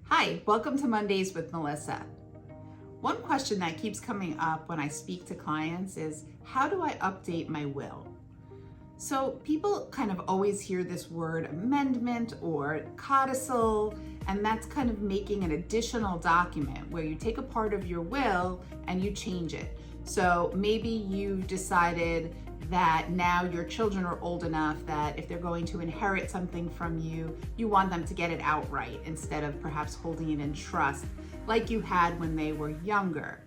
Hi, welcome to Mondays with Melissa. One question that keeps coming up when I speak to clients is, how do I update my will? So people kind of always hear this word amendment or codicil, and that's kind of making an additional document where you take a part of your will and you change it. So maybe you decided that now your children are old enough that if they're going to inherit something from you, you want them to get it outright instead of perhaps holding it in trust like you had when they were younger.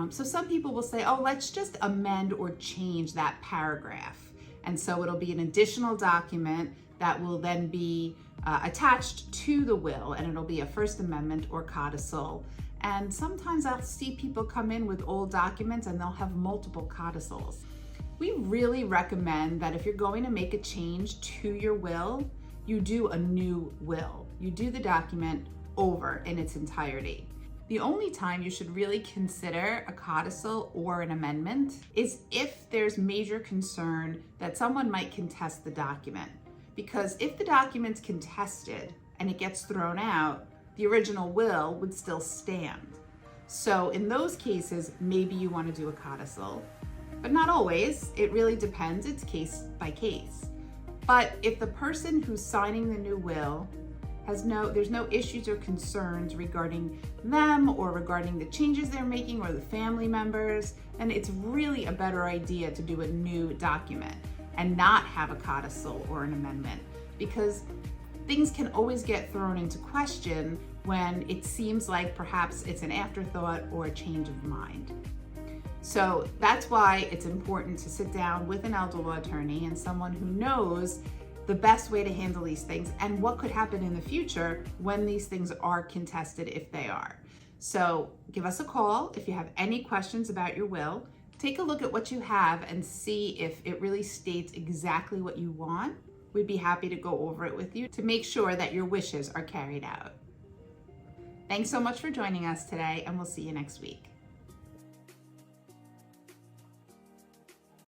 So some people will say, oh, let's just amend or change that paragraph. And so it'll be an additional document that will then be attached to the will, and it'll be a First Amendment or codicil. And sometimes I'll see people come in with old documents and they'll have multiple codicils. We really recommend that if you're going to make a change to your will, you do a new will. You do the document over in its entirety. The only time you should really consider a codicil or an amendment is if there's major concern that someone might contest the document. Because if the document's contested and it gets thrown out, the original will would still stand. So in those cases, maybe you want to do a codicil. But not always. It really depends. It's case by case. But if the person who's signing the new will there's no issues or concerns regarding them or regarding the changes they're making or the family members, then it's really a better idea to do a new document and not have a codicil or an amendment, because things can always get thrown into question when it seems like perhaps it's an afterthought or a change of mind. So that's why it's important to sit down with an elder law attorney and someone who knows the best way to handle these things and what could happen in the future when these things are contested, if they are. So give us a call if you have any questions about your will. Take a look at what you have and see if it really states exactly what you want. We'd be happy to go over it with you to make sure that your wishes are carried out. Thanks so much for joining us today, and we'll see you next week.